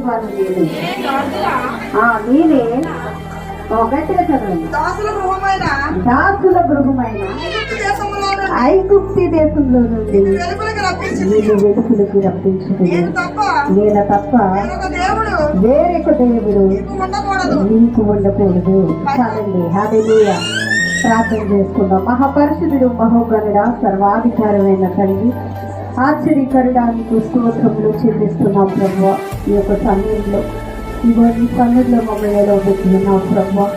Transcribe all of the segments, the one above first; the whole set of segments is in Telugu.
వారు లేదు. మీరే గట్టిగా చదవండి. దాసుల గృహమైన ఐగుప్తి దేశంలో నుండి మీరు వెలుగులకి రప్పించుకుని నేను తప్ప వేరొక దేవుడు నీకు ఉండకూడదు. చాలండి. హల్లెలూయా. ప్రార్థన చేసుకుందాం. మహాపరిశుద్ధుడు, మహోగణుడ, సర్వాధికారమైన తండ్రి, ఆశ్చర్యకరుడానికి స్తోత్రములు చెల్లిస్తున్నాం ప్రభువా. ఈ యొక్క సమయంలో ఇదిగో ఈ సమయంలో మమ్మల్ని ఎలా పెట్టుకున్నాం ప్రభువా.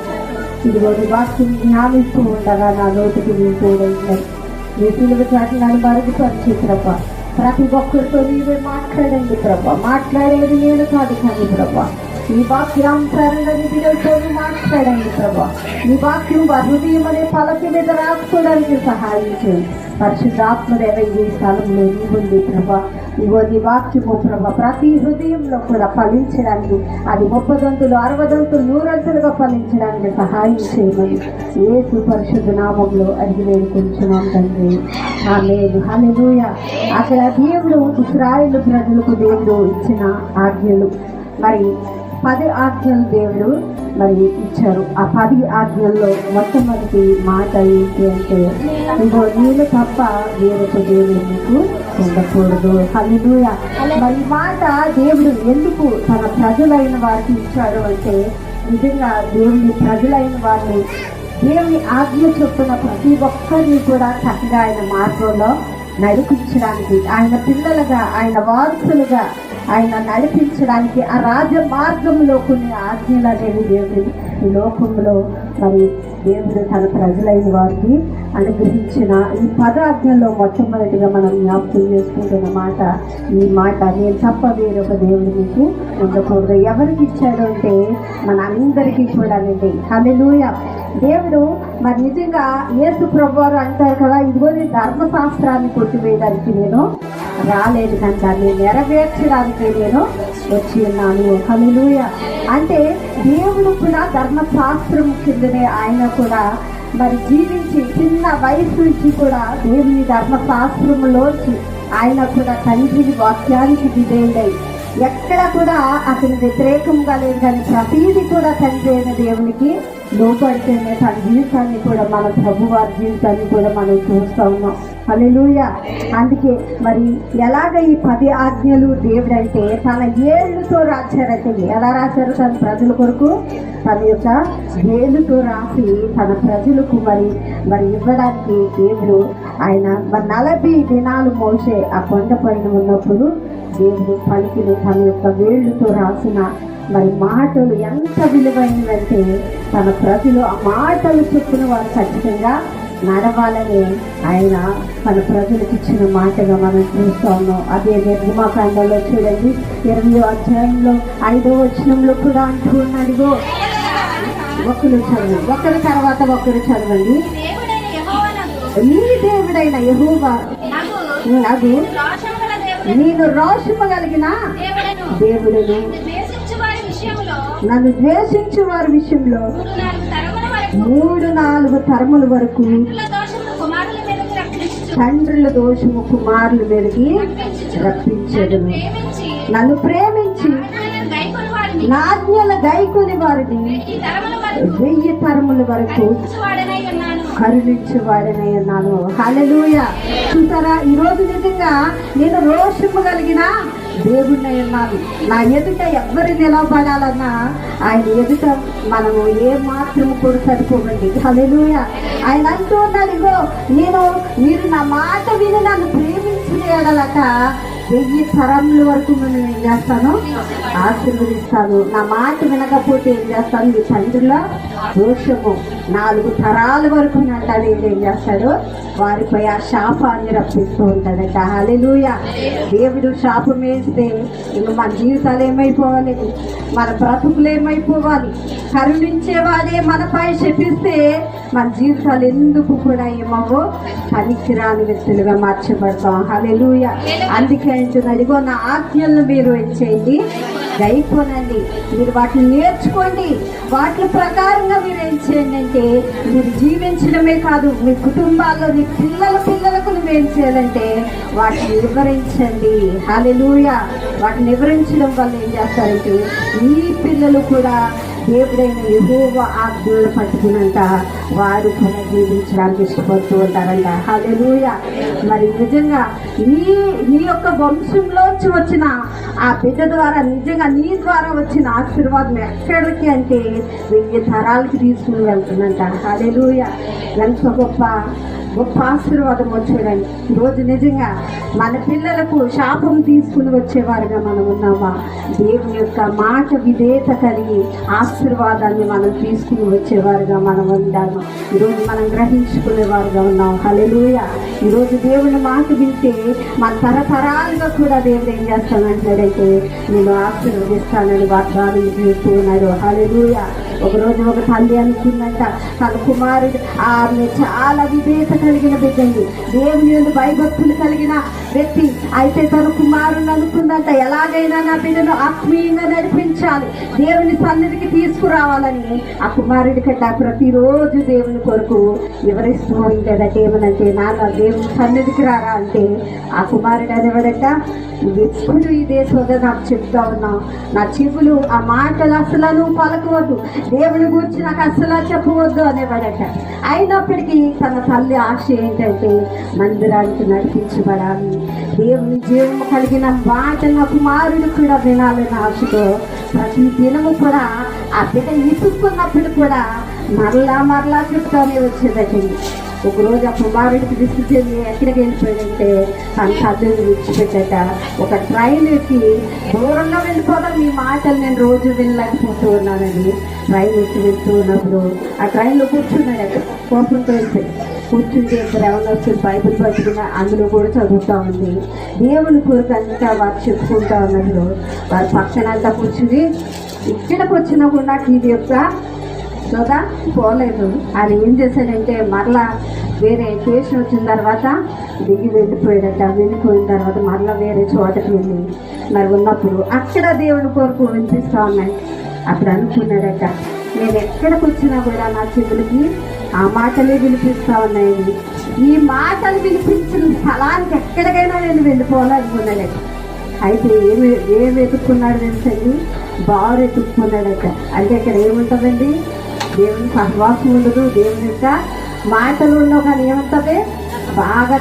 ఇదిగో నీ వాక్యం జ్ఞానిస్తూ ఉండగా నా నోటికి నీ తోడైనాయి. నీ పిలువ చాటి నన్ను మరుగుపరిచి ప్రభా. ప్రతి ఒక్కరితో నీవే మాట్లాడండి ప్రభా. మాట్లాడేది నేను కాదు కానీ ప్రభా, ఈ వాక్యాంశాలను బిడ్డలతో మాట్లాడండి ప్రభా. ఈ వాక్యం హృదయం అనే పలక మీద రాసుకోవడానికి సహాయం చేయండి. పరిశుద్ధాత్మదేవ ఈ స్థలంలో నీవుంది ప్రభా. ఇగో నీ వాక్యము ప్రభా ప్రతి హృదయంలో కూడా ఫలించడానికి, అది 30 దంతులు 60 దంతులు 100 దంతులుగా ఫలించడానికి సహాయం చేయమని యేసు పరిశుద్ధ నామంలో అడిగి వేడుకుంటున్నాం తండ్రి. ఆమేన్. హల్లెలూయా. అక్కడ దేవుడు ఇశ్రాయేలు ప్రజలకు దేవుడు ఇచ్చిన ఆజ్ఞలు, మరి 10 ఆజ్ఞలు దేవుడు మరి ఇచ్చారు. ఆ 10 ఆజ్ఞల్లో మొట్టమొదటి మాట ఏంటి అంటే, ఇగో నేను తప్ప వేరొక దేవుడు నీకు ఉండకూడదు. హల్లెలూయా. మరి మాట దేవుడు ఎందుకు తన ప్రజలైన వారికి ఇచ్చాడు అంటే, నిజంగా దేవుని ప్రజలైన వారిని దేవుని ఆజ్ఞ చొప్పున ప్రతి ఒక్కరిని కూడా చక్కగా ఆయన మార్గంలో నడిపించడానికి, ఆయన పిల్లలుగా, ఆయన వారసులుగా ఆయన నడిపించడానికి ఆ రాజ మార్గంలో కొన్ని ఆజ్ఞలు అనేవి దేవుడు ఈ లోకంలో మరి దేవుడు తన ప్రజలైన వారికి అనుగ్రహించిన ఈ 10 ఆజ్ఞల్లో మొట్టమొదటిగా మనం జ్ఞాపకం చేసుకుంటున్న మాట ఈ మాట, నేను తప్ప వేరొక దేవుడు మీకు ఉండకూడదు. ఎవరికి ఇచ్చాడు అంటే మన అందరికీ కూడా అండి. హల్లెలూయా. దేవుడు మరి నిజంగా యేసు ప్రభువారు అంటారు కదా, ఇదిగో నీ ధర్మశాస్త్రాన్ని కొట్టివేయడానికి నేను రాలేదు కానీ దాన్ని నెరవేర్చడానికి నేను వచ్చి ఉన్నాను. హల్లెలూయా. అంటే దేవుడు కూడా ధర్మశాస్త్రం కిందనే ఆయన కూడా మరి జీవించి చిన్న వయసు నుంచి కూడా దేవుని ధర్మశాస్త్రంలోంచి ఆయన కూడా తండ్రిని వాక్యానికి విధేయుడై ఎక్కడ కూడా అతని వ్యతిరేకంగా లేదు కానీ ప్రతీది కూడా తండ్రి అయిన దేవునికి లోపడితేనే తన జీవితాన్ని కూడా మన ప్రభు వారి జీవితాన్ని కూడా మనం చూస్తూ ఉన్నాం. హల్లెలూయా. అందుకే మరి ఎలాగ ఈ 10 ఆజ్ఞలు దేవుడు అంటే తన ఏళ్ళుతో రాశారైతే, ఎలా రాశారు? తన ప్రజల కొరకు తన యొక్క ఏళ్ళుతో రాసి తన ప్రజలకు మరి ఇవ్వడానికి దేవుడు ఆయన మరి 40 దినాలు మోసే ఆ కొండ పైన ఉన్నప్పుడు దేవుడు పలికిన తన యొక్క వేళ్ళుతో రాసిన మరి మాటలు ఎంత విలువైనవంటే తన ప్రజలు ఆ మాటలు చొప్పున వారు ఖచ్చితంగా నడవాలని ఆయన తన ప్రజలకు ఇచ్చిన మాటగా మనం చూస్తూ ఉన్నాం. అదే నిర్గమాకాండంలో చూడండి 20వ అధ్యాయంలో 5వ వచనంలో కూడా అంటూ ఉన్నాడు. ఒకరు చదవండి, ఒకరి తర్వాత ఒకరు చదవండి. నీ దేవుడైన యెహోవా నాకు నేను రోషము కలిగిన దేవుడును, నన్ను ద్వేషించు వారి విషయంలో 3-4 తరముల వరకు తండ్రుల దోషము కుమారుల మీదకి రప్పించదును. నన్ను ప్రేమించి నా ఆజ్ఞల గైకొని వారిని 1000 తరముల వరకు కరుణించేవాడనై ఉన్నాను. హల్లెలూయా. చూసారా, ఈరోజు నిజంగా నేను రోషము కలిగిన దేవుడినై ఉన్నాను. నా ఎదుట ఎవరు నిలబడాలన్నా ఆయన ఎదుట మనము ఏ మాత్రము కూడా సరిపోవండి. హల్లెలూయా. ఆయన అంటూ ఉన్నాడు, ఇగో మీరు నా మాట విని నన్ను ప్రేమించిన ఎడలట 1000 తరముల వరకు నేను ఏం చేస్తాను? ఆశీర్వదిస్తాను. నా మాట వినకపోతే ఏం చేస్తాను? మీ తండ్రుల దోషము 4 తరాల వరకు అంటాడు. ఏం చేస్తాడు? వారిపై ఆ శాపాన్ని రప్పిస్తూ ఉంటాడట. హల్లెలూయా. దేవుడు శాపం వేస్తే ఇంక మన జీవితాలు ఏమైపోవాలి? మన బ్రతుకులు ఏమైపోవాలి? కరుణించేవాడే మనపై శపిస్తే మన జీవితాలు ఎందుకు కూడా ఏమో పనికిరాని వ్యక్తులుగా మార్చబడతాం. హల్లెలూయా. అందుకే అంటున్నాడు, ఇగో నా ఆజ్ఞలను మీరు ఏం చేయండి? గైకొనండి. మీరు వాటిని నేర్చుకోండి. వాటి ప్రకారంగా మీరు ఏం చేయండి అంటే మీరు జీవించడమే కాదు, మీ కుటుంబాల్లో మీ పిల్లల సేవకులు ఏం చేయాలంటే వాటిని వివరించండి. హల్లెలూయా. వాటిని వివరించడం వల్ల ఏం చేస్తారంటే ఈ పిల్లలు కూడా దేవుడైన యెహోవా ఆజ్ఞలు పట్టుకునంట వారు కూడా జీవించడానికి ఇష్టపడుతూ ఉంటారంట. హల్లెలూయా. మరి నిజంగా నీ యొక్క వంశంలోంచి వచ్చిన ఆ బిడ్డ ద్వారా నిజంగా నీ ద్వారా వచ్చిన ఆశీర్వాదం ఎక్కడికి అంటే 1000 తరాలకి తీసుకుని వెళ్తుందంట. హల్లెలూయా. ఎంత గొప్ప ఆశీర్వాదం వచ్చేయండి. ఈరోజు నిజంగా మన పిల్లలకు శాపం తీసుకుని వచ్చేవారుగా మనం ఉన్నామా? దేవుని యొక్క మాట విధేయత కలిగి ఆశీర్వాదాన్ని మనం తీసుకుని వచ్చేవారుగా మనం ఉండాము. ఈరోజు మనం గ్రహించుకునేవారుగా ఉన్నాం. హల్లెలూయా. ఈరోజు దేవుని మాట వింటే మన తరతరాలుగా కూడా దేవుడు ఏం చేస్తానంటాడంటే నేను ఆశీర్వదిస్తానని వాగ్దానం చేస్తూ ఉన్నారు. హల్లెలూయా. ఒకరోజు ఒక తల్లి అనుకుందంట తన కుమారుడు ఆమె చాలా విధేయత కలిగిన బిడ్డండి, దేవుని యందు భయభక్తులు కలిగిన వ్యక్తి. అయితే తన కుమారుని అనుకుందంట ఎలాగైనా నా బిడ్డను ఆత్మీయంగా నడిపించాలి, దేవుని సన్నిధికి తీసుకురావాలని. ఆ కుమారుడి కట్ట ప్రతిరోజు దేవుని కొరకు వివరిస్తూ ఉండేదట. ఏమనంటే నాన్న దేవుని సన్నిధికి రారా అంటే ఆ కుమారుడు అనేవాడట ఎప్పుడు ఇదే సోద నాకు చెప్తా ఉన్నావు, నా చెవులు ఆ మాటలు అసలు పలకవద్దు, దేవుని గురించి నాకు అసలు చెప్పవద్దు అనేవాడట. అయినప్పటికీ తన తల్లి ఆశ ఏంటంటే మందిరానికి నడిపించబడాలి, దేవుని జీవము కలిగిన మాట నా కుమారుడు కూడా వినాలని ఆశతో ప్రతి దినము కూడా ఆ బిడ్డ ఇసుక్కున్నప్పుడు కూడా మరలా చెప్తానే వచ్చేదటండి. ఒకరోజు ఆ కుమారుడికి దిష్టి చెంది ఎక్కడికి వెళ్ళిపోయాడంటే తన చదువుని విడిచిపెట్టట ఒక ట్రైన్ ఎక్కి దూరంగా వెళ్ళిపోవడం ఈ మాటలు నేను రోజు వెళ్ళలేకపోతూ ఉన్నానని ట్రైన్ ఎక్కి వెళ్తూ ఉన్నప్పుడు ఆ ట్రైన్లో కూర్చున్నాడట. కోపంతో వెళ్తాడు. కూర్చుంటే ఇక్కడ ఎవరిని వచ్చి బైబిల్ పట్టుకున్న అందులో కూడా చదువుతూ ఉంది. దేవుని కొరకు అంతా వారు చెప్పుకుంటూ ఉన్నప్పుడు వారి పక్కన అంతా కూర్చుని ఇక్కడికి వచ్చినా కూడా ఇది యొక్క సోదా పోలేదు. ఆయన ఏం చేశాడంటే మరలా వేరే స్టేషన్ వచ్చిన తర్వాత దిగి వెళ్ళిపోయాడట. వెళ్ళిపోయిన తర్వాత మరలా వేరే చోటకి వెళ్ళి మరి ఉన్నప్పుడు అక్కడ దేవుని కొరకు వినిపిస్తూ ఉన్నాయి. అప్పుడు అనుకున్నాడట నేను ఎక్కడికి వచ్చినా కూడా నా చెవులకి ఆ మాటలే వినిపిస్తూ ఉన్నాయి, ఈ మాటలు వినిపించిన స్థలానికి ఎక్కడికైనా నేను వెళ్ళిపోవాలనుకున్నాడట. అయితే ఏం వెతుక్కున్నాడు తెలుసండి? బారు ఎత్తుక్కున్నాడట. అంటే ఇక్కడ ఏముంటుందండి? దేవుని సహవాసం ఉండదు, దేవుని యొక్క మాటలు ఉండవు. కానీ ఏముంటుంది? బాగా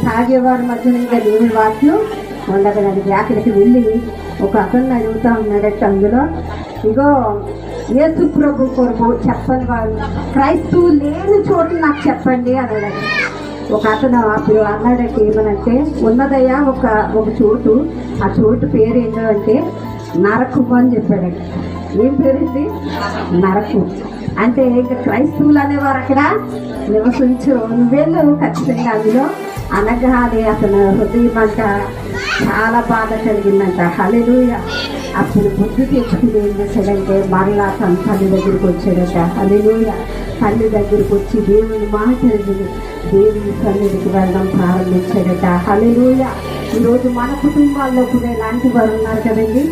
తాగేవారి మధ్యన ఇంకా దేవుని వాక్యం ఉండగలదు. అక్కడికి వెళ్ళి ఒక అతన్ని అడుగుతూ ఉన్నాడట. అందులో ఇగో యేసు ప్రభు కొరకు చెప్పని వారు క్రైస్తవులు లేని చోటు నాకు చెప్పండి అన్నాడట. ఒక అతను అప్పుడు అన్నాడంటే ఏమనంటే ఉన్నదయ్యా ఒక చోటు, ఆ చోటు పేరు ఏంటో అంటే నరకము అని చెప్పాడట. ఏం పేరుంది? నరకం. అంటే ఇంకా క్రైస్తవులు అనేవారు అక్కడ నివసించు, నువ్వెళ్ళు ఖచ్చితంగా అందులో అనగానే అతను హృదయం అంట చాలా బాధ కలిగిందంట. హల్లెలూయా. అప్పుడు బుద్ధి తెచ్చుకుని ఏం చేశాడంటే మరలా తన తల్లి దగ్గరికి వచ్చాడట. హల్లెలూయా. తల్లి దగ్గరికి వచ్చి దేవుని మాట్లాడి దేవుని సన్నిధికి వెళ్ళడం ప్రారంభించాడట. హల్లెలూయా. ఈరోజు మన కుటుంబాల్లో కూడా ఇలాంటి వారు ఉన్నారు కదండి.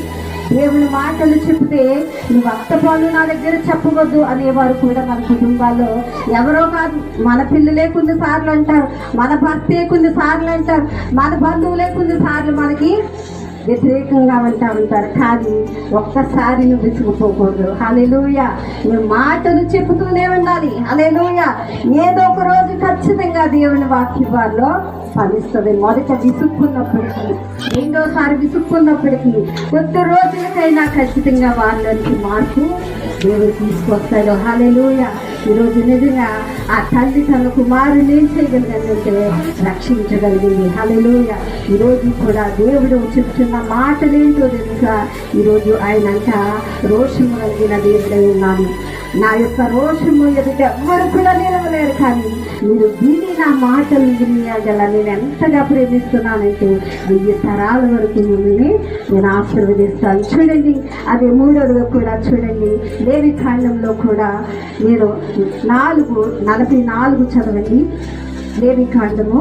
దేవుని మాటలు చెప్తే నువ్వు అత్తపాలు నా దగ్గర చెప్పవద్దు అనేవారు కూడా మన కుటుంబాల్లో ఎవరో కాదు. మన పిల్లలే కొన్ని సార్లు అంటారు, మన భర్తే కొన్ని సార్లు అంటారు, మన బంధువులే కొన్ని సార్లు మనకి వ్యతిరేకంగా అంటూ ఉంటారు. కానీ ఒక్కసారి నువ్వు విసుగుపోకూడదు. హల్లెలూయా. నువ్వు మాటలు చెబుతూనే ఉండాలి. హల్లెలూయా. ఏదో ఒక రోజు ఖచ్చితంగా దేవుని వాక్యం వారిలో ఫలిస్తుంది. మొదట విసుక్కున్నప్పటికీ, రెండోసారి విసుక్కున్నప్పటికీ, కొద్ది రోజులకైనా ఖచ్చితంగా వాళ్ళకి మార్పు దేవుడు తీసుకొస్తాడు. హల్లెలూయా. ఈరోజు నిజంగా ఆ తల్లి తన కుమారుని ఏం చేయగలిగిందంటే రక్షించగలిగింది. హల్లెలూయా. ఈరోజు కూడా దేవుడు చెప్తున్న మాటలేంటో తెలుసా? ఈరోజు ఆయన అంట రోషము కలిగిన దేవుడై ఉన్నాను, నా యొక్క రోషము ఎదుట ఎవ్వరు కూడా నిలవలేరు, కానీ మీరు విని నా మాటలు వినియగల నేను ఎంతగా ప్రేమిస్తున్నానంటే 1000 తరాల వరకు మిమ్మల్ని నేను ఆశీర్వదిస్తాను. చూడండి, అదే 3వదిగా కూడా చూడండి, లేవి కాండంలో కూడా మీరు 4:44 చదవండి. లేవి కాండము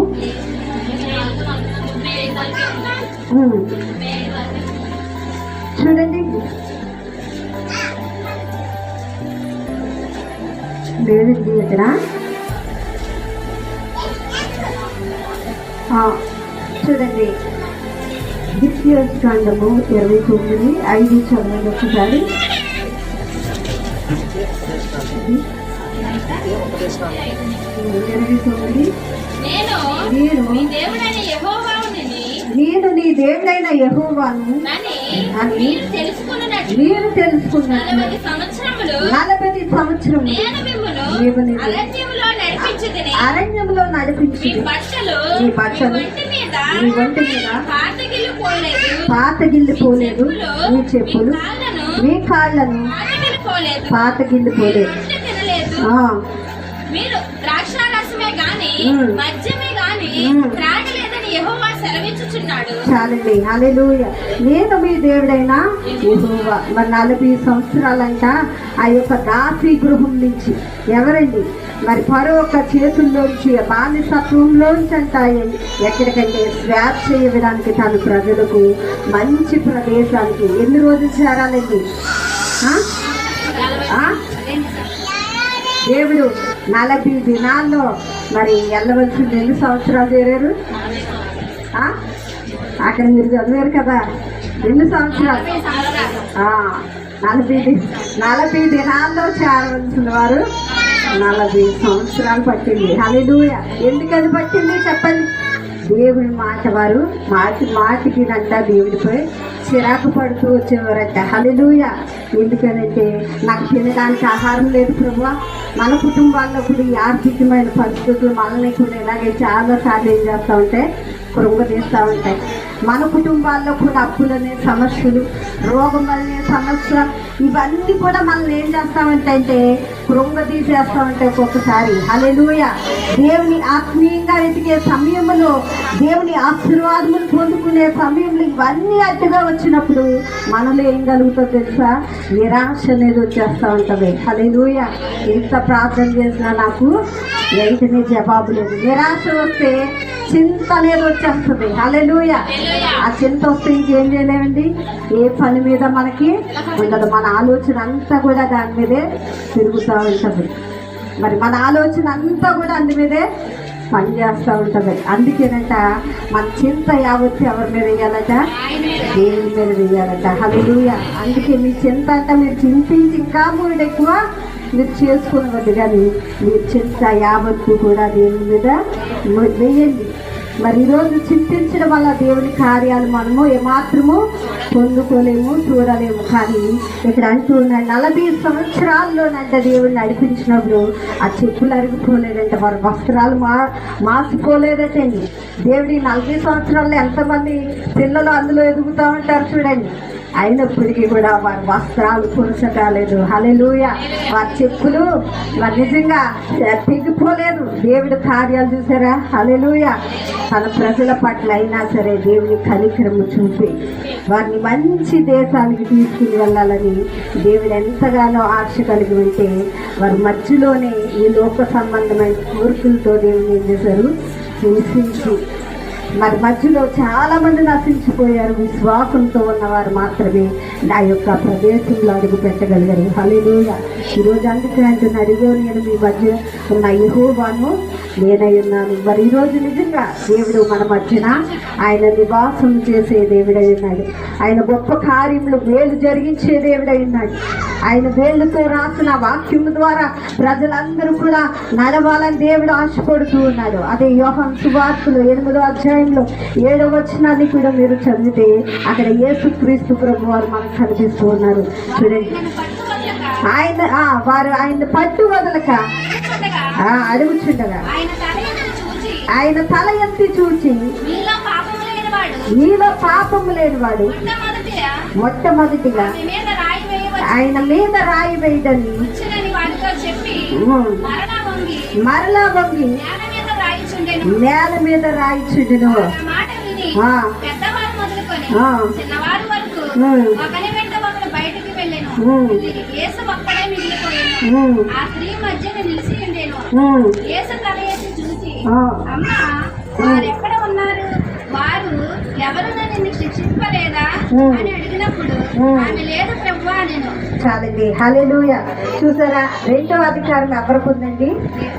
చూడండి. లేదండి ఇక్కడ చూడండి, ద్వితీయోపదేశకాండము 29:5 చదవండి ఒకసారి. 29. నేను నీ దేవుడైన యెహోవాను అని మీరు తెలుసుకున్నట్లు 40 సంవత్సరములు అరణ్యంలో నడిపించి నీ బట్టలు నీ ఒంటి మీద పాతగిల్లిపోలేదు, నీ చెప్పులు మీ కాళ్ళను పాతగిల్లిపోలేదు. మీరు ద్రాక్షారసమే గాని మద్యమే గాని త్రాగలేదని యెహోవా సెలవిచ్చుచున్నాడు. చాలండి, హల్లెలూయా. నేను మీ దేవుడైన యెహోవా. మరి 40 సంవత్సరాలంట ఆ యొక్క దాసీ గృహం నుంచి ఎవరండి? మరి పరో ఒక చేతుల్లోంచి బానిసత్వంలోంచి అంట ఎక్కడికంటే స్వాప్ చేయడానికి తన ప్రజలకు మంచి ప్రదేశానికి ఎన్ని రోజులు చేరాలండి? దేవుడు 40 దినాల్లో మరి వెళ్ళవలసింది ఎన్ని సంవత్సరాలు చేరారు? అక్కడ మీరు చదివారు కదా, ఎన్ని సంవత్సరాలు? 40 దినాల్లో చేరవలసిన వారు 40 సంవత్సరాలు పట్టింది. హల్లెలూయా. ఎందుకని పట్టింది చెప్పండి? దేవుడి మాట వారు మాటికి నంట దేవుడిపై చిరాకు పడుతూ వచ్చేవారంట. హల్లెలూయా. ఎందుకనంటే నాకు తినడానికి ఆహారం లేదు ప్రభువా. మన కుటుంబాల్లో కూడా ఈ ఆర్థికమైన పరిస్థితులు మనల్ని కూడా ఇలాగే చాలా సార్లు ఏం చేస్తూ ఉంటాయి, కృంగదీస్తూ ఉంటాయి. మన కుటుంబాల్లో కూడా అప్పులనే సమస్యలు, రోగం అనే సమస్య, ఇవన్నీ కూడా మనల్ని ఏం చేస్తామంటే కృంగదీసేస్తూ ఉంటాయి ఒక్కొక్కసారి. హల్లెలూయా. దేవుని ఆత్మీయంగా వెతికే సమయంలో, దేవుని ఆశీర్వాదములు పొందుకునే సమయంలో ఇవన్నీ అడ్డుగా వచ్చినప్పుడు మనలో ఏం కలుగుతుందో తెలుసా? నిరాశ అనేది వచ్చేస్తూ ఉంటుంది. హల్లెలూయా. ఎంత ప్రార్థన చేసినా నాకు వెంటనే జవాబు లేదు. నిరాశ వస్తే చింత అనేది వచ్చేస్తుంది. హల్లెలూయా. ఆ చింత వస్తే ఇంకేం చేయలేమండి, ఏ పని మీద మనకి ఉండదు. మన ఆలోచన అంతా కూడా దాని మీదే తిరుగుతూ ఉంటుంది. మరి మన ఆలోచన అంతా కూడా అందు మీదే పని చేస్తూ ఉంటుంది. అందుకేనంట మన చింత యావత్తు ఎవరి మీద వేయాలట? దేవుని మీద వేయాలట. హల్లెలూయా. అందుకే మీ చింత అంట మీరు చింతించి ఇంకా మూడు ఎక్కువ మీరు చేసుకున్నవద్దు, కానీ మీరు చింత యావత్తు కూడా దేవుని మీద వేయండి. మరి ఈరోజు చింతించడం వల్ల దేవుని కార్యాలు మనము ఏమాత్రము పొందుకోలేము, చూడలేము. కానీ ఇక్కడ అంటూ ఉన్నాయి 40 సంవత్సరాల్లోనంట దేవుడిని నడిపించినప్పుడు ఆ చెప్పులు అరిగిపోలేదంట, వారి వస్త్రాలు మాసిపోలేదటండి. దేవుడి 40 సంవత్సరాల్లో ఎంతమంది పిల్లలు అందులో ఎదుగుతూ ఉంటారు చూడండి. అయినప్పటికీ కూడా వారి వస్త్రాలు పురుషకాలేదు. హల్లెలూయా. వారి చెప్పులు వారు నిజంగా తెగిపోలేదు. దేవుడి కార్యాలు చూసారా? హల్లెలూయా. తన ప్రజల పట్ల అయినా సరే దేవుని కనికరము చూపి వారిని మంచి దేశానికి తీసుకుని వెళ్ళాలని దేవుడు ఎంతగానో ఆశ కలిగి ఉంటే వారి మధ్యలోనే ఈ లోక సంబంధమైన కోరికలతో దేవుని ఏం చేశారు? హింసించి మరి మధ్యలో చాలా మంది నశించిపోయారు. విశ్వాసంతో ఉన్నవారు మాత్రమే నా యొక్క ప్రదేశంలో అడుగు పెట్టగలిగారు. హల్లెలూయా. ఈరోజు అందుకే అంటున్నా, అడిగో నేను మీ మధ్య ఉన్న యెహోవాను నేనై ఉన్నాను. మరి ఈరోజు నిజంగా దేవుడు మన మధ్యన ఆయన నివాసం చేసే దేవుడై ఉన్నాడు. ఆయన గొప్ప కార్యములు మేలు జరిగించే దేవుడై ఉన్నాడు. ఆయన వేళ్ళతో రాసిన వాక్యం ద్వారా ప్రజలందరూ కూడా నడవాలని దేవుడు ఆశపడుతూ ఉన్నాడు. అదే యోహాను సువార్తలో 8వ అధ్యాయంలో 7వ వచనాన్ని కూడా మీరు చదివితే అక్కడ యేసుక్రీస్తు ప్రభు వారు మనకు కనిపిస్తూ ఉన్నారు. చూడండి, ఆయన పట్టు వదలక అడుగుచుండగా ఆయన తల ఎత్తి చూచి నీలో పాపము లేనివాడు మొట్టమొదటిగా ఆయన మీద రాయి వేయడని మరలా వంగి నేల మీద రాయిచుండెను. ఎక్కడ ఉన్నారు వారు ఎవరు నిన్ను శిక్షింపలేదా అని అడిగినప్పుడు ఆమె లేదు ప్రభువా నేను చాలండి. హల్లెలూయా. చూసారా, రెండవ అధికారం ఎవరికి ఉందండి?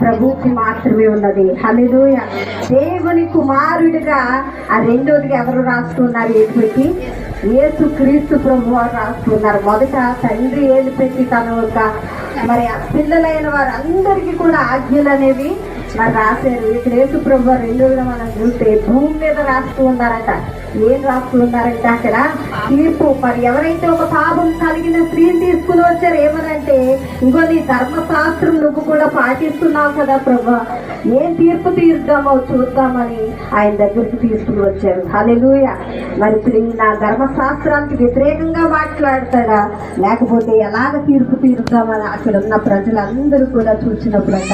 ప్రభువుకి మాత్రమే ఉన్నది. హల్లెలూయా. దేవుని కుమారుడిగా ఆ రెండోదిగా ఎవరు రాస్తున్నారు? ఏసుకి యేసు క్రీస్తు ప్రభు వారు రాస్తున్నారు. మొదట తండ్రి ఏలు పెట్టి తన యొక్క మరి ఆ పిల్లలైన వారు అందరికీ కూడా ఆజ్ఞలు అనేవి మరి రాశారు. ఇక్కడ యేసు ప్రభు వారు రెండోదిగా మనం చూస్తే భూమి మీద రాస్తూ ఉన్నారట. ఏం రాస్తూ ఉన్నారంటే అక్కడ తీర్పు. మరి ఎవరైతే ఒక పాపం కలిగిన స్త్రీని తీసుకుని వచ్చారు, ఏమనంటే ఇంకో నీ ధర్మశాస్త్రం నువ్వు కూడా పాటిస్తున్నావు కదా ప్రభు, ఏం తీర్పు తీర్దామో చూద్దామని ఆయన దగ్గరికి తీసుకుని వచ్చారు. హల్లెలూయా. మరి ఇప్పుడు నా ధర్మశాస్త్రానికి వ్యతిరేకంగా మాట్లాడతాడా, లేకపోతే ఎలాగ తీర్పు తీరుద్దామని అక్కడ ఉన్న ప్రజలందరూ కూడా చూసినప్పుడట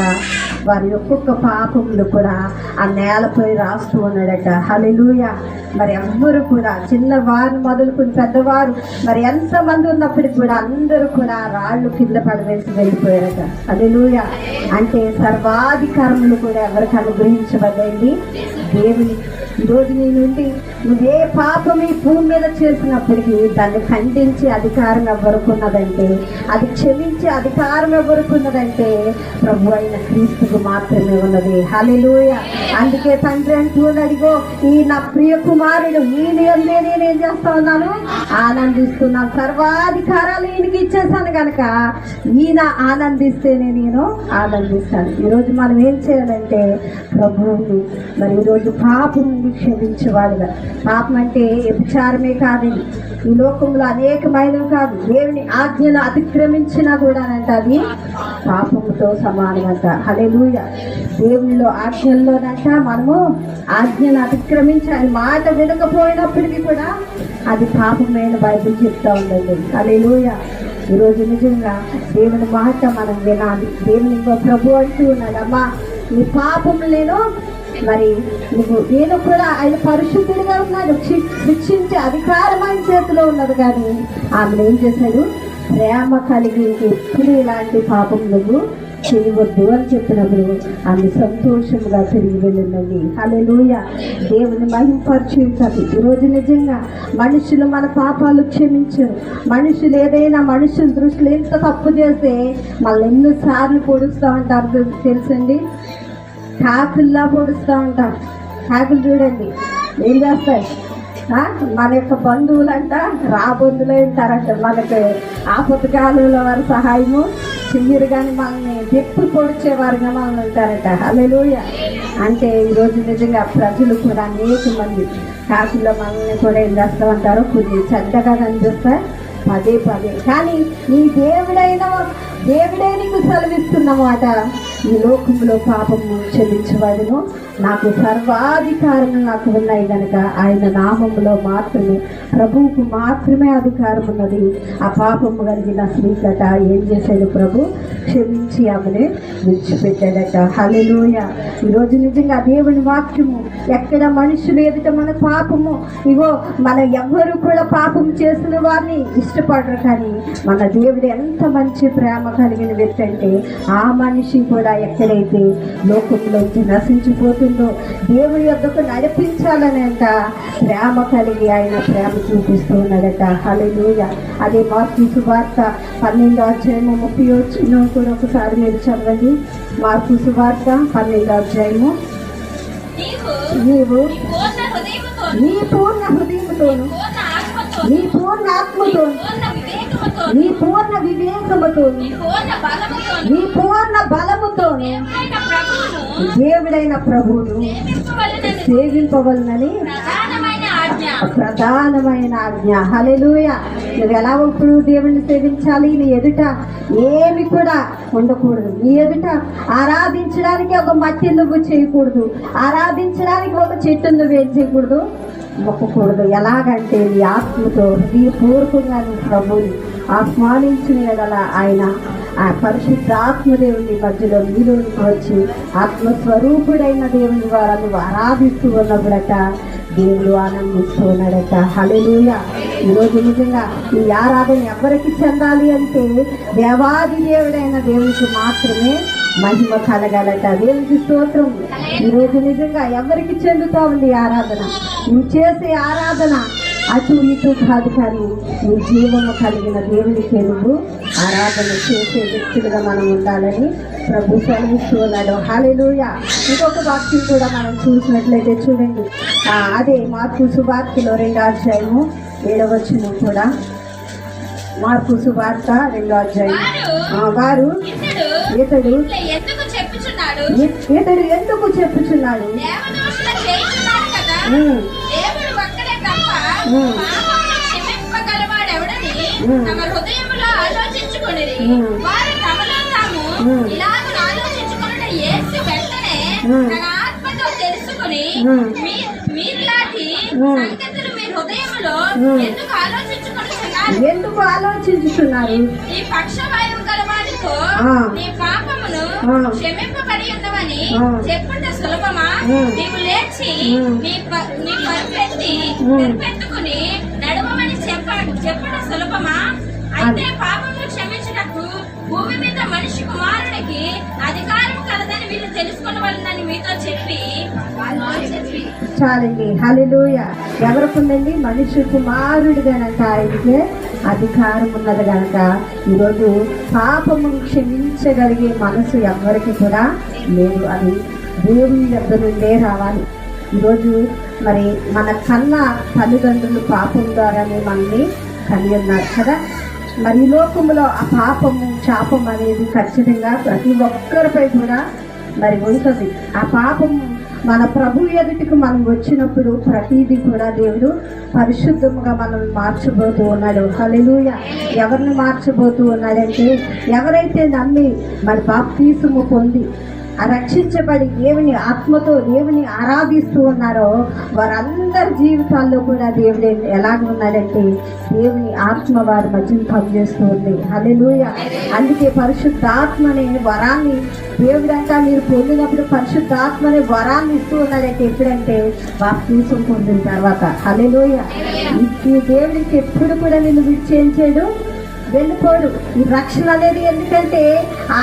వారి ఒక్కొక్క పాపములు కూడా ఆ నేలపై రాస్తూ ఉన్నాడట. హల్లెలూయా. మరి ఎవ్వరు కూడా చిన్నవారు మొదలుకుని పెద్దవారు మరి ఎంతమంది ఉన్నప్పటికీ కూడా అందరూ కూడా రాళ్ళు కింద పడవేసి వెళ్ళిపోయారట. హల్లెలూయా. అంటే సర్వాధికారములు కూడా ఎవరికి అనుగ్రహించబడ్డాయి? దేవుని. ఈరోజు నీ నుండి నువ్వే పాపం ఈ భూమి మీద చేసినప్పటికీ దాన్ని ఖండించే అధికారం ఎవరుకున్నదంటే, అది క్షమించే అధికారం ఎవరుకున్నదంటే ప్రభు అయిన క్రీస్తుకు మాత్రమే ఉన్నది. హల్లెలూయా. అందుకే తండ్రి అంటున్నాడు, ఈ నా ప్రియ కుమారుడు ఈయన నేనేం చేస్తా ఉన్నాను? ఆనందిస్తున్నాను. సర్వాధికారాలు ఈయనకి ఇచ్చేసాను కనుక ఈయన ఆనందిస్తేనే నేను ఆనందిస్తాను. ఈరోజు మనం ఏం చేయాలంటే ప్రభువుని మరి ఈరోజు పాపం క్షమించేవాడుగా. పాపం అంటే వ్యభిచారమే కాదండి, ఈ లోకంలో అనేకమైనవి కాదు, దేవుని ఆజ్ఞలు అతిక్రమించినా కూడా అంటే అది పాపముతో సమానమంట. హల్లెలూయా. దేవునిలో ఆజ్ఞల్లోనంట మనము ఆజ్ఞను అతిక్రమించి అది మాట వినకపోయినప్పటికీ కూడా అది పాపమైన బైబిల్ చెప్తా ఉందండి. హల్లెలూయా. ఈరోజు నిజంగా దేవుని మాట మనం వినాలి. దేవుని ప్రభు అంటూ ఉన్నాడు, అమ్మా ఈ పాపము మరి నేను కూడా ఆయన పరిశుద్ధుడిగా ఉన్నాడు, శిక్షించే అధికారం ఆయన చేతిలో ఉన్నది. కానీ ఆమె ఏం చేశాడు? ప్రేమ కలిగి ఎప్పుడు ఇలాంటి పాపం నువ్వు చేయవద్దు అని చెప్పినప్పుడు ఆమె సంతోషంగా తిరిగి వెళ్ళిందండి. హల్లెలూయా. దేవుని మహిమపరిచించాలి. ఈరోజు నిజంగా మనుషులు మన పాపాలు క్షమించరు. మనుషులు ఏదైనా మనుషుల దృష్టిలో ఎంత తప్పు చేస్తే మళ్ళీ ఎన్నిసార్లు పొడుస్తూ ఉంటారు తెలుసండి? కాకుల్లా పొడుస్తూ ఉంటాం. కాకులు చూడండి ఏం చేస్తాయి? మన యొక్క బంధువులంట రాబంధులే ఉంటారంట. మనకి ఆపత్కాలంలో వారి సహాయము చెయ్యరు కానీ మనల్ని చెప్పి పొడిచేవారుగా మనల్ని ఉంటారట. హల్లెలూయా. అంటే ఈరోజు నిజంగా ప్రజలు కూడా అనేక మంది కాకుల్లో మనల్ని కూడా ఏం చేస్తూ ఉంటారో కొన్ని చెడ్డగా కనిపిస్తాయి పదే పదే. కానీ నీ దేవుడే నీకు సెలవిస్తున్నమాట, ఈ లోకంలో పాపము క్షమించబడును, నాకు సర్వాధికారము నాకు ఉన్నాయి కనుక ఆయన నామములో మాత్రమే ప్రభువుకు మాత్రమే అధికారం ఉన్నది. ఆ పాపము కలిగిన స్త్రీకట ఏం చేశాడు? ప్రభు క్షమించి ఆమెను విడిచిపెట్టాడట. హల్లెలూయా. ఈరోజు నిజంగా దేవుని వాక్యము ఎక్కడ మనుషులు ఎదుట మన పాపము ఇగో మన ఎవ్వరు కూడా పాపం చేసిన వారిని ఇష్టపడరు. కానీ మన దేవుడు ఎంత మంచి ప్రేమ కలిగిన వ్యక్తి అంటే ఆ మనిషి కూడా ఎక్కడైతే లోకంలోంచి నశించిపోతుందో దేవుడి యొద్దకు నడిపించాలని అంట ప్రేమ కలిగి ఆయన ప్రేమ చూపిస్తూ ఉన్నాడట. హల్లెలూయా. అదే మార్కు సువార్త 12వ అధ్యాయము 30 కూడా ఒకసారి మీరు చదవండి. మార్కు సువార్త 12వ అధ్యాయము. నీవు నీ పూర్ణ హృదయముతోను, నీ పూర్ణ ఆత్మతోను, నీ పూర్ణ వివేకముతోను, నీ పూర్ణ బలముతోను దేవుడైన ప్రభువును సేవింపవలనని ప్రధానమైన ఆజ్ఞ. హల్లెలూయా. నువ్వు ఎలా ఇప్పుడు దేవుడిని సేవించాలి? నీ ఎదుట ఏమి కూడా ఉండకూడదు. నీ ఎదుట ఆరాధించడానికి ఒక మట్టి నువ్వు చేయకూడదు, ఆరాధించడానికి ఒక చెట్టు నువ్వు ఏం చేయకూడదు? మొక్కకూడదు. ఎలాగంటే నీ ఆత్మతో హృదయపూర్వకంగా నువ్వు ప్రభువుని ఆహ్వానించిన ఎడల ఆయన ఆ పరిశుద్ధ ఆత్మదేవుని మధ్యలో నీలోనికి వచ్చి ఆత్మస్వరూపుడైన దేవుని ద్వారా నువ్వు ఆరాధిస్తూ ఉన్నప్పుడట దేవుడు ఆనందిస్తూ ఉన్నాడట. హల్లెలూయా. ఈరోజు నిజంగా ఈ ఆరాధన ఎవరికి చెందాలి అంటే దేవాది దేవుడైన దేవునికి మాత్రమే మహిమ కలగాలట. దేవునికి స్తోత్రం. ఈరోజు నిజంగా ఎవరికి చెందుతా ఉంది ఆరాధన? నువ్వు చేసే ఆరాధన అటు ఇటు కాదు, కానీ నీ జీవము కలిగిన దేవునికి నువ్వు ఆరాధన చేసే వ్యక్తులుగా మనం ఉండాలని ప్రభు సెలవిస్తూ ఉన్నాడు. హల్లెలూయా. ఇంకొక వాక్యం కూడా మనం చూసినట్లయితే చూడండి, అదే మార్కు సువార్తలో 2వ అధ్యాయము 7వ వచనం కూడా. మార్కు సువార్త 2వ అధ్యాయం. వారు ఇతడు ఎందుకు చెప్పుచున్నాడు, తమ హృదయములో ఆలోచించుకొనిరి. వారు తమలో తాము ఇలాగ ఆలోచించుకొనుట యేసు వెంటనే తన ఆత్మతో తెలుసుకొని, మీలాంటి సంగతులు మీ హృదయములో ఎందుకు ఆలోచించుచున్నారు? ఈ పక్షవాయువు గల వారితో నీ పాపమును క్షమింపబడి ఉన్నవని చెప్పుట సులభమా? నీవు లేచి నీ పరుపెత్తుకుని నడవమని చెప్పడం సులభమా? అయితే పాపమును క్షమించుటకు భూమి మీద మనిషి కుమారుడికి అధికారం కలదని మీరు తెలుసుకొనవలనని మీతో చెప్పి చాలండి. హల్లెలూయా. ఎవరికి ఉందండి? మనిషి కుమారుడు గనక ఆయనకే అధికారం ఉన్నది గనక ఈరోజు పాపమును క్షమించగలిగే మనసు ఎవరికి కూడా లేదు. అది దేవుని దగ్గర నుండే రావాలి. ఈరోజు మరి మన కన్నా తల్లిదండ్రులు పాపం ద్వారానే మనల్ని కలిగి ఉన్నారు కదా. మరి ఈ లోకంలో ఆ పాపము శాపం అనేది ఖచ్చితంగా ప్రతి ఒక్కరిపై కూడా మరి ఉంటుంది. ఆ పాపము మన ప్రభు ఎదుటికి మనం వచ్చినప్పుడు ప్రతిదీ కూడా దేవుడు పరిశుద్ధముగా మనల్ని మార్చబోతూ ఉన్నాడు. హల్లెలూయా. ఎవరిని మార్చబోతూ ఉన్నాడంటే, ఎవరైతే నమ్మి మరి బాప్తీసము పొంది రక్షించబడి దేవుని ఆత్మతో దేవుని ఆరాధిస్తూ ఉన్నారో వారందరి జీవితాల్లో కూడా దేవుడు ఎలాగ ఉన్నాడంటే, దేవుని ఆత్మ వారి మధ్య పనిచేస్తూ ఉంది. హల్లెలూయా. అందుకే పరిశుద్ధాత్మనే వరాన్ని దేవుడంతా మీరు పొందినప్పుడు పరిశుద్ధాత్మనే వరాన్ని ఇస్తూ ఉన్నాడంటే, ఎప్పుడంటే బాప్తీసం పొందిన తర్వాత. హల్లెలూయా. ఈ దేవుడికి ఎప్పుడు కూడా నిన్ను విడిచేయించాడు, వెళ్ళిపోడు. ఈ రక్షణ అనేది ఎందుకంటే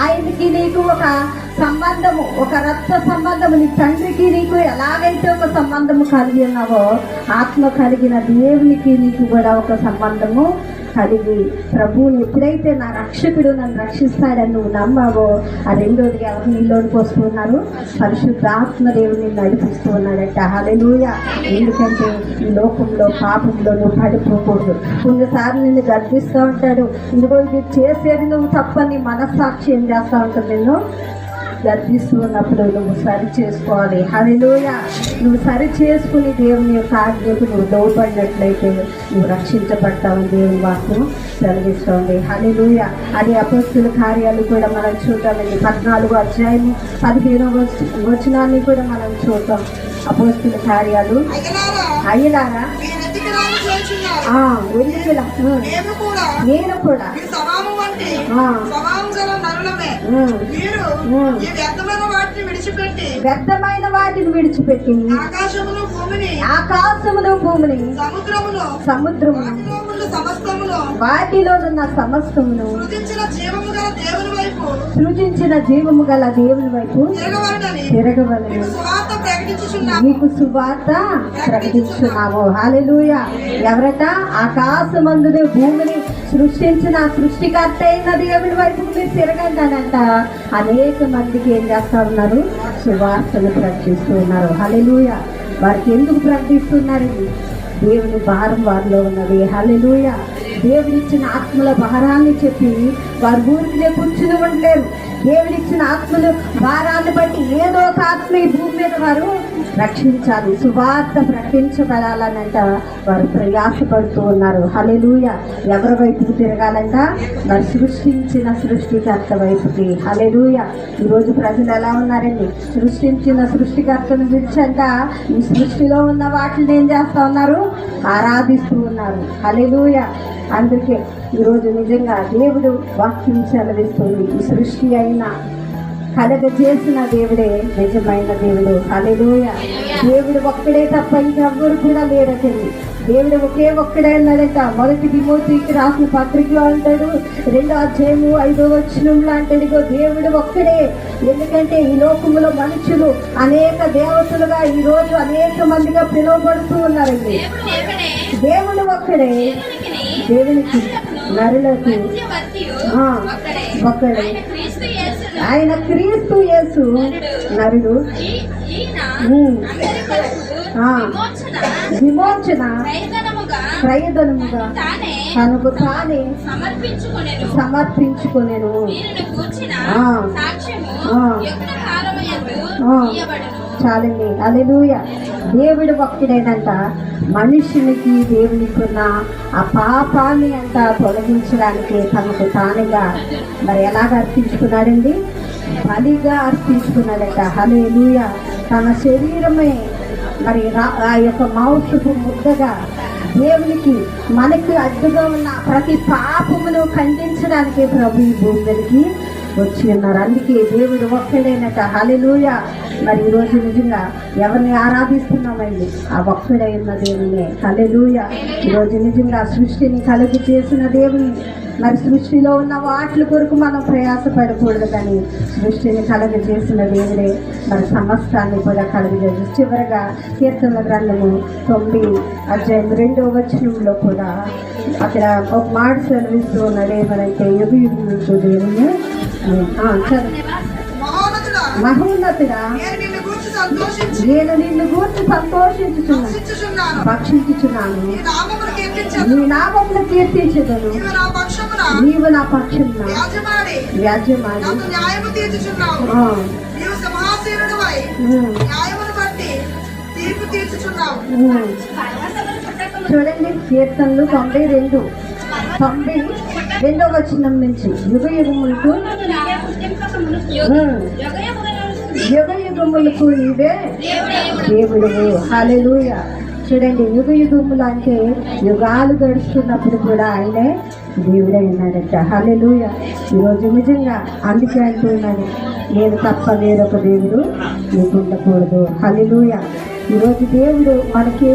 ఆయనకి నీకు ఒక సంబంధము, ఒక రక్త సంబంధము, నీ తండ్రికి నీకు ఎలాగైతే ఒక సంబంధము కలిగి ఉన్నావో ఆత్మ కలిగిన దేవునికి నీకు కూడా ఒక సంబంధము కలిగి ప్రభువుని ఎప్పుడైతే నా రక్షకుడు నన్ను రక్షిస్తాడని నువ్వు నమ్మావో ఆ రెండోదిగా ఎవరు నీలోనికి వస్తున్నారు? పరిశుద్ధాత్మ దేవుని నడిపిస్తూ ఉన్నాడట. హల్లెలూయా. ఎందుకంటే ఈ లోకంలో పాపంలో నువ్వు పడిపోకూడదు. కొన్నిసార్లు నిన్ను గర్దిస్తూ ఉంటాడు, ఇదిగో ఇది చేసేది నువ్వు తప్పని మనస్సాక్షి ఏం చేస్తూ ఉంటుంది, నిన్ను గర్దిస్తూ ఉన్నప్పుడు నువ్వు సరి చేసుకోవాలి. హల్లెలూయా. నువ్వు సరి చేసుకుని దేవుని యొక్క ఆజ్ఞకు నువ్వు లోబడినట్లయితే నువ్వు రక్షించబడతావు. దేవుని వాక్యం సెలవిస్తోంది. హల్లెలూయా. అది అపొస్తలుల కార్యాలు కూడా మనం చూద్దామండి. 14వ అధ్యాయము 15వ వచనాన్ని కూడా మనం చూద్దాం. అపొస్తలుల కార్యాలు. అయ్యలారా నేను కూడా వ్యర్థమైన వాటిని విడిచిపెట్టి ఆకాశమును భూమిని సముద్రమును వాటిలోనున్న సమస్తమును సృజించిన జీవము గల దేవుని వైపు తిరగవలెను నీకు సువార్త ప్రకటిస్తున్నాము. హల్లెలూయా. ఎవరట? ఆకాశమందుని భూమిని సృష్టించిన సృష్టికర్త అయిన దేవుని వైపు మీరు తిరగండి అనంట అనేక మందికి ఏం చేస్తా ఉన్నారు? సువార్తను ప్రకటిస్తూ ఉన్నారు. హల్లెలూయా. వారికి ఎందుకు ప్రకటిస్తున్నారండి? దేవుని భారం వారిలో ఉన్నది. హల్లెలూయా. దేవుడిచ్చిన ఆత్మల భారాన్ని చెప్పి వారి ఊరికినే కూర్చుని ఉండలేరు. దేవుడిచ్చిన ఆత్మలు భారాన్ని బట్టి ఏదో ఒక ఆత్మ ఈ భూమి మీద వారు రక్షించాలి, సువార్త ప్రకటించబడాలనంట వారు ప్రయాసపడుతూ ఉన్నారు. హల్లెలూయా. ఎవరి వైపుకు తిరగాలంట? వారు సృష్టించిన సృష్టికర్త వైపుకి. హల్లెలూయా. ఈరోజు ప్రజలు ఎలా ఉన్నారండి? సృష్టించిన సృష్టికర్తను విడిచంట ఈ సృష్టిలో ఉన్న వాటిని ఏం చేస్తా ఉన్నారు? ఆరాధిస్తూ ఉన్నారు. హల్లెలూయా. అందుకే ఈరోజు నిజంగా దేవుడు వాక్యం సెలవిస్తుంది. ఈ సృష్టి అయినా కలగజేసిన దేవుడే నిజమైన దేవుడు. హల్లెలూయా. దేవుడు ఒక్కడే తప్ప ఇంకెవ్వరు కూడా లేరటండి. దేవుడు ఒకే ఒక్కడే అన్నాడట. 1 తిమోతికి రాసిన పత్రికలో అంటాడు, 2వ అధ్యాయము 5వ వచనంలో అంటాడు, ఇగో దేవుడు ఒక్కడే. ఎందుకంటే ఈ లోకంలో మనుషులు అనేక దేవతలుగా ఈ రోజు అనేక మందిగా పిలువబడుతూ ఉన్నారండి. దేవుడు ఒక్కడే, దేవునికిని దేవునికి నరులకు మధ్యవర్తియు ఆ, ఒక్కడే. ఒక్కడే. ఆయన క్రీస్తు యేసును ఆయన క్రీస్తు యేసు నరుడు. ఈయన ఉమ్. అందరి కొరకు ఆ. విమోచన ప్రయోజనముగా తానే తనకు తానే సమర్పించుకొనెను. వీరిని కూర్చిన ఆ. సాక్ష్యము ఆ. యుక్త కాలమయందు ఆ. ఇయ్యబడును. చాలండి. హల్లెలూయా. దేవుడు భక్తుడైనంట మనుషునికి దేవునికి ఉన్న ఆ పాపాన్ని అంతా తొలగించడానికి తనకు తానుగా మరి ఎలాగ అర్పించుకున్నాడండి? బలిగా అర్పించుకున్నాడట. హల్లెలూయా. తన శరీరమే మరి ఆ యొక్క మాంసపు ముద్దగా దేవునికి మనకి అడ్డుగా ఉన్న ప్రతి పాపమును ఖండించడానికి ప్రభు ఈ భూమి మీదకి వచ్చి ఉన్నారు. అందుకే దేవుడు ఒక్కడైనట. హల్లెలూయా. మరి ఈరోజు నిజంగా ఎవరిని ఆరాధిస్తున్నామండి? ఆ ఒక్కడైన దేవునే. హల్లెలూయా. ఈరోజు నిజంగా సృష్టిని కలుగు చేసిన దేవుని, మరి సృష్టిలో ఉన్న వాటి కొరకు మనం ప్రయాసపడకూడదు, కానీ సృష్టిని కలుగ చేసిన దేవుడే మరి సమస్తాన్ని కూడా కలుగజేసి చివరగా కీర్తనల గ్రంథము 9:2 కూడా అక్కడ ఒక మాట సెలవిస్తూ ఉన్నాడు. ఏమనంటే యుగయుగములకు దేవుని మహోన్నతుడా, నేను నిన్ను గూర్చి సంతోషించుచున్నాను, భక్షించుచున్నాను, నీ నామమును కీర్తించుదును, నీవు నా పక్షమున వ్యాజ్యమాడి చూడండి. కీర్తనలు 92:2 నుంచి యుగయుగములకు యుగయుగములకు నీవే దేవుడు. హల్లెలూయా. చూడండి, యుగయుగములు అంటే యుగాలు గడుస్తున్నప్పుడు కూడా ఆయనే దేవుడై ఉన్నాడట. హల్లెలూయా. ఈరోజు నిజంగా అందుకే అంటున్నాడు, నేను తప్ప వేరొక దేవుడు నీకు ఉండకూడదు. హల్లెలూయా. ఈరోజు దేవుడు మనకి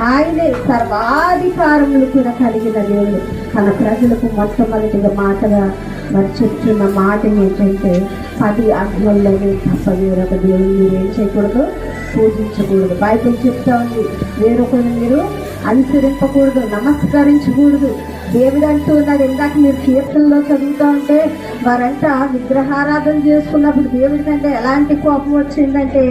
ఆయనే సర్వాధికారములు కూడా కలిగిన దేవుడు. తన ప్రజలకు మొట్టమొదటిగా మాటగా మరి చెప్తున్న మాట ఏంటంటే 10 ఆజ్ఞల్లోనే తప్ప వేరొక దేవుడు మీరు ఏం చేయకూడదు? పూజించకూడదు. బైబిల్ చెప్తా ఉంది, వేరొకరు మీరు అనుసరింపకూడదు, నమస్కరించకూడదు. దేవుడు అంటూ ఉన్నాడు. ఇందాక మీరు కీర్తనలో చదువుతూ ఉంటే వారంతా విగ్రహారాధన చేసుకున్నప్పుడు దేవుడి కంటే ఎలాంటి కోపం వచ్చిందంటే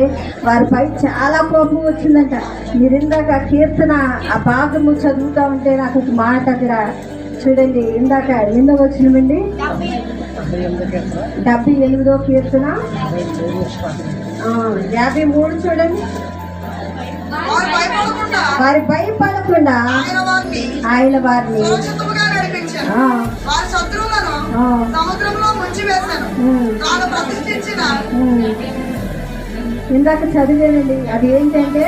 వారిపై చాలా కోపం వచ్చిందంట. మీరు ఇందాక కీర్తన ఆ భాగము చదువుతూ ఉంటే నాకు ఒక మాట అక్కడ చూడండి. ఇందాక ఎన్నో వచ్చినామండి? 78వ కీర్తన 53 చూడండి. వారి భయపడకుండా ఆయన వారిని ఇందాక చదివేనండి. అది ఏంటంటే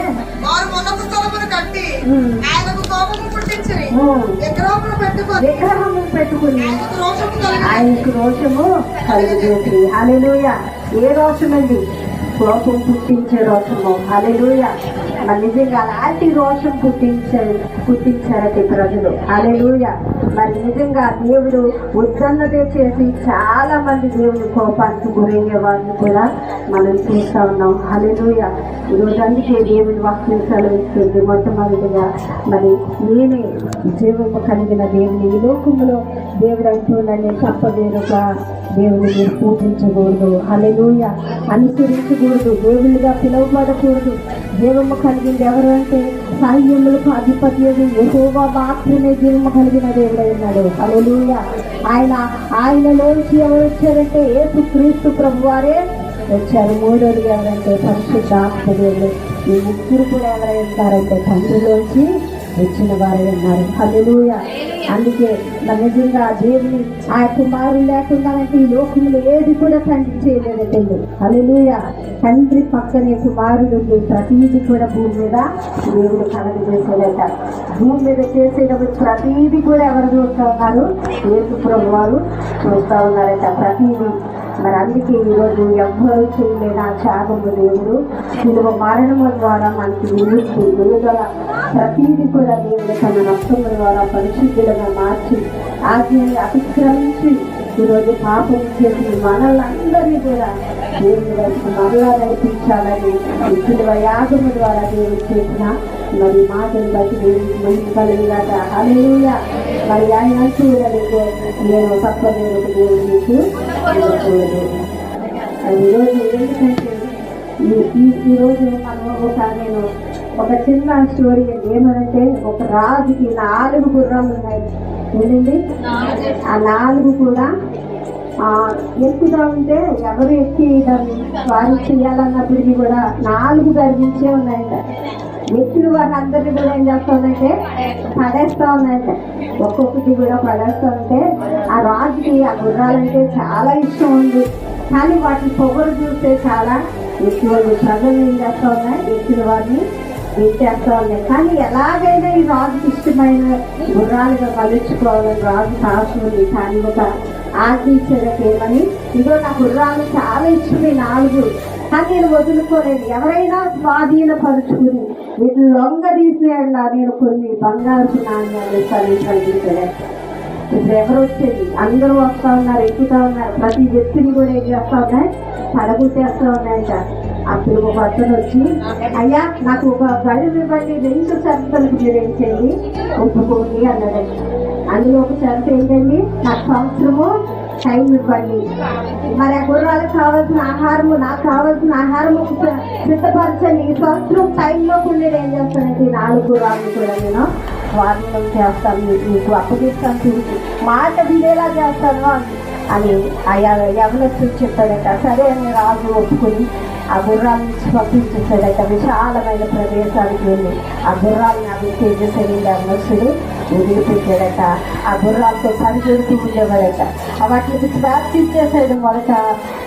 విగ్రహము పెట్టుకుని ఆయనకు రోషము కలుగజేసి. హల్లెలూయా. ఏ రోషమండి? కోపం పుట్టించే రోషము. హల్లెలూయా. మరి నిజంగా అలాంటి రోషం పుట్టించారట ప్రజలు. హల్లెలూయా. మరి నిజంగా దేవుడు వద్దన్నదే చేసి చాలా మంది దేవుని కోపానికి గురయ్యే వారిని కూడా మనం చూస్తూ ఉన్నాం. హల్లెలూయా. ఈరోజు అందుకే దేవుని వాక్యం సెలవిస్తుంది. మొట్టమొదటిగా మరి నేనే జీవము కలిగిన దేవుని ఈ లోకంలో దేవుడు అంటున్నాను తప్ప వేరొక దేవుని మీరు పూజించకూడదు. హల్లెలూయా. అనుసరించకూడదు, దేవుళ్ళుగా పిలువబడకూడదు. జీవము కలిగింది ఎవరు అంటే సైన్యములకు అధిపతి యెహోవా మాత్రమే జీవము కలిగిన దేవుడై ఉన్నాడు. హల్లెలూయా. ఆయనలోంచి ఎవరు వచ్చారంటే యేసుక్రీస్తు ప్రభువారే వచ్చారు. మూడోది ఎవరంటే పరిశుద్ధాత్మ దేవుడు. ఈ ముగ్గురు కూడా ఎవరై ఉంటారంటే తండ్రిలోంచి వచ్చిన వారై ఉన్నారు. హల్లెలూయా. అందుకే నిజంగా దేవుని ఆ కుమారులు లేకుండా అంటే ఈ లోకంలో ఏది కూడా తండ్రి చేయలేదండి. హల్లెలూయా. తండ్రి పక్కనే కుమారుడు ప్రతీది కూడా భూమి మీద దేవుడు కలగజేసేదట. భూమి మీద చేసేటప్పుడు ప్రతీది కూడా ఎవరు చూస్తూ ఉన్నారు? యేసు ప్రభువు వారు చూస్తూ ఉన్నారట ప్రతీది. మరి అందుకే ఈరోజు ఎవ్వరూ చేయలేని ఆ త్యాగము దేవుడు శిలువ మరణము ద్వారా మనకి విముక్తి విడుదల ప్రతీది కూడా దేవుడు తన రక్తము ద్వారా పరిశుద్ధులుగా మార్చి ఆజ్ఞని అతిక్రమించి ఈరోజు పాపం చేసి మనల్ని అందరినీ కూడా దేవుని వైపు మరలా నడిపించాలని ఈ శిలువ యాగము ద్వారా దేవుడు చేసిన మరి మాటలు బట్టి దేవుడికి మంచి కలిగినాక హల్లెలూయా. మరి ఆయన అంటూడలేదు, నేను తప్ప నేను దేవుడు నీకు ఇవ్వకూడదు. ఈరోజు ఎందుకంటే ఈరోజు మనం నేను ఒక చిన్న స్టోరీ ఏమనంటే, ఒక రాజుకి 4 గుర్రాలు ఉన్నాయి. ఏంటండి ఆ 4 కూడా ఎక్కుతా ఉంటే ఎవరు ఎక్కి దాన్ని వారు చేయాలన్నప్పటికీ కూడా 4 గర్వించే ఉన్నాయంట. ఎక్కిన వారిని అందరినీ కూడా ఏం చేస్తా ఉందంటే పడేస్తా ఉన్నాయంట. ఒక్కొక్కటి కూడా పడేస్తా ఉంటే ఆ రాజుకి ఆ గుర్రాలంటే చాలా ఇష్టం ఉంది. కానీ వాటిని పొగరు చూస్తే చాలా ఎక్కువ ప్రజలు ఏం చేస్తా ఉన్నాయి, ఎక్కిన వారిని చేస్తా ఉన్నాయి. కానీ ఎలాగైనా ఈ రాజుకి ఇష్టమైన గుర్రాలుగా మలుచుకోవాలని రాజు సాహసం ఉంది. కానీ ఒక ఆశించడానికి ఏమని, ఇదో నా గుర్రాలు చాలా ఇష్టమే 4, కానీ నేను వదులుకోలేదు. ఎవరైనా స్వాధీనపరుచుకుని వీటిని లొంగ తీసినా నేను కొన్ని బంగారు నాణ్యాలు కలిగించాను. ఇప్పుడు ఎవరు వచ్చేది, అందరూ వస్తా ఉన్నారు, ఎక్కుతా ఉన్నారు. ప్రతి వ్యక్తిని కూడా ఏం చేస్తా ఉన్నాయి, పడగొట్టేస్తా ఉన్నాయంట. అప్పుడు ఒక అతను వచ్చి, అయ్యా నాకు ఒక గడువు ఇవ్వండి, 2 షరతులకు మీరు ఏం చేయండి, ఒప్పుకోండి అన్నాడండి. అందులో ఒక షరతు ఏంటండి, నాకు సంవత్సరము టైం ఇవ్వండి. మరి ఆ గుర్రాలకు కావాల్సిన ఆహారము, నాకు కావాల్సిన ఆహారము సిద్ధపరచండి. ఈ సంవత్సరం టైంలో కూడా ఏం చేస్తానంటే 4 గుర్రాలను కూడా నేను వార్నింగ్ చేస్తాను, మీకు అప్పగిస్తాను, మాట వినేలా చేస్తాను అని యవనస్తుడు చెప్పాడట. సరే అని రాజు ఒప్పుకొని ఆ గుర్రాలను పంపించేసాడట. విశాలమైన ప్రదేశానికి వెళ్ళి ఆ గుర్రాలను అభిషేకం యవనస్తుడు వదిలిపెట్టాడట. ఆ గుర్రాలతో పరిగెడుతూ ఉండేవాడట. వాటికి ప్రార్థించేసాడు. మొదట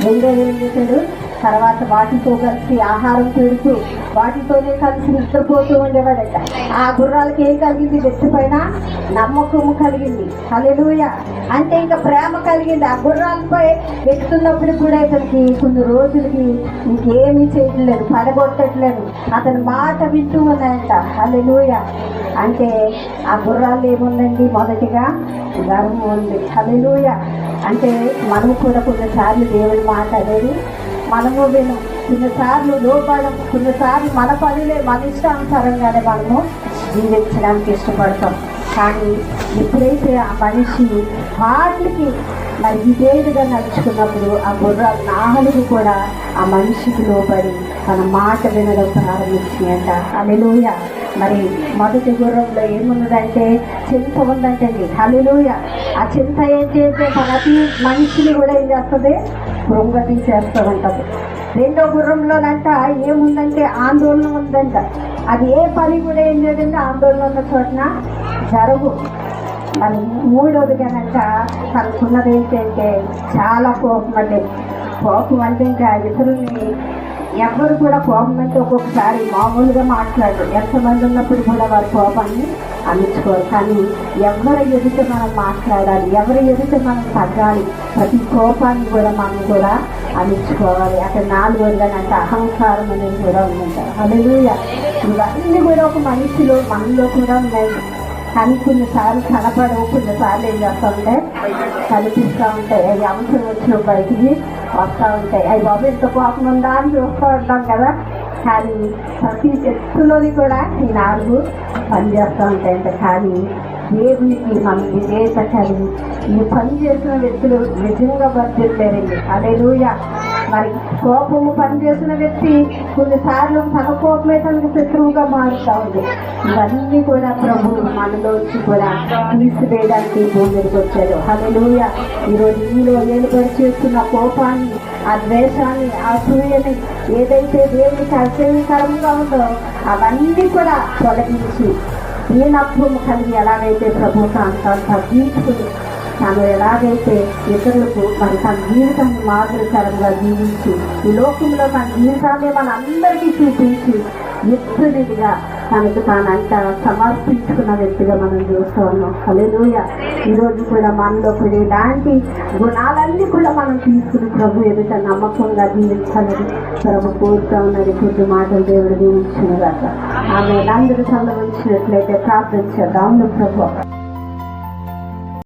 ఏం చేశాడు, తర్వాత వాటితో కలిసి ఆహారం పెడుతూ వాటితోనే కలిసి నిద్రపోతూ ఉండేవాడట. ఆ గుర్రాలకి ఏం కలిగింది, వ్యక్తిపైన నమ్మకము కలిగింది. హల్లెలూయా. అంటే ఇంకా ప్రేమ కలిగింది. ఆ గుర్రాలపై ఎక్కుతున్నప్పుడు కూడా ఇతనికి కొన్ని రోజులకి ఇంకేమీ చేయట్లేదు, పడగొట్టట్లేదు, అతని మాట వింటూ ఉన్నాయంట. హల్లెలూయా. అంటే ఆ గుర్రాలు ఏముందండి, మొదటిగా గర్వం ఉంది. హల్లెలూయా. అంటే మనము కూడా కొన్నిసార్లు దేవుని మాట అనేది మనము విను, కొన్నిసార్లు లోపడం, కొన్నిసార్లు మన పనులే మన ఇష్టానుసారంగానే మనము జీవించడానికి ఇష్టపడతాం. కానీ ఎప్పుడైతే ఆ మనిషి వాటికి మరి విధేయుడిగా నడుచుకున్నప్పుడు ఆ గుర్రాలు 4 కూడా ఆ మనిషికి లోబడి తన మాట వినడం ప్రారంభించినాయంట. హల్లెలూయా. మరి మొదటి గుర్రంలో ఏమున్నదంటే చింత ఉందంటండి. హల్లెలూయా. ఆ చింత ఏం చేస్తే ప్రతి మనిషిని కూడా ఏం చేస్తుంది, కృంగతి చేస్తూ ఉంటుంది. 2వ గుర్రంలోనంట ఏముందంటే ఆందోళన ఉందంట. అది ఏ పని కూడా ఏం లేదంటే ఆందోళన ఉన్న చోటన జరుగు. మరి 3వదిగానంట తనకున్నది ఏంటంటే చాలా కోపం అంటే, కోపం అంటే ఇంకా ఇతరుల్ని ఎవరు కూడా కోపం అంటే ఒక్కొక్కసారి మామూలుగా మాట్లాడరు. ఎంతమంది ఉన్నప్పుడు కూడా వారి కోపాన్ని అణించుకోరు. కానీ ఎవరి ఎదుట మనం మాట్లాడాలి, ఎవరి ఎదుట మనం తగ్గాలి, ప్రతి కోపాన్ని కూడా మనం కూడా అణించుకోవాలి. అక్కడ 4వదిగానంటే అహంకారం అనేది కూడా ఉందంటారు. హల్లెలూయా. ఇవన్నీ కూడా ఒక మనిషిలో మనలో కూడా ఉన్నాయి. కానీ కొన్నిసార్లు కనపడవు, కొన్నిసార్లు ఏం చేస్తూ ఉంటాయి, కనిపిస్తూ ఉంటాయి. అవి అవసరం వచ్చిన బయటికి వస్తూ ఉంటాయి. అవి బాబు ఎంత కోపం ఉందా అని చూస్తూ ఉంటాం కదా. కానీ ప్రతి వ్యక్తిలోని కూడా ఈ 4 పనిచేస్తూ ఉంటాయంట. కానీ దేవునికి మనం విధేయత కలిగి ఈ పని చేసిన వ్యక్తులు నిజంగా వర్తిల్లేరండి. హల్లెలూయా. మరి కోపము పనిచేసిన వ్యక్తి కొన్నిసార్లు తన కోపమే తనకు శత్రువుగా మారుతూ ఉంది. ఇవన్నీ కూడా ప్రభువు మనలో వచ్చి కూడా తీసివేయడానికి భూమికి వచ్చాడు. హల్లెలూయా. ఈరోజు మీలో ఏలుబడి చేస్తున్న కోపాన్ని, ఆ ద్వేషాన్ని, ఆ సూర్యని ఏదైతే దేవునికి అసహ్యకరంగా ఉందో అవన్నీ కూడా తొలగించి దీనత్వము కలిగి ఎలాగైతే ప్రభు తాను తగ్గించుకుని తాను ఎలాగైతే ఇతరులకు మరి తన జీవితాన్ని మాదిరికరంగా జీవించి ఈ లోకంలో తన జీవితాన్ని మన అందరికీ చూపించి నిత్యునిగా తనకు తానంతా సమర్పించుకున్న వ్యక్తిగా మనం చూస్తూ ఉన్నాం. హల్లెలూయా. ఈరోజు కూడా మనలో కూడా ఇలాంటి గుణాలన్నీ కూడా మనం తీసుకుని ప్రభు ఎదుట నమ్మకంగా జీవించాలని ప్రభు కోరుతూ ఉన్నది. కొద్ది మాటలు దేవుడు దీవించినదాకా ఆమె అందరూ సంబంధించినట్లయితే ప్రార్థన చేద్దాం. ప్రభు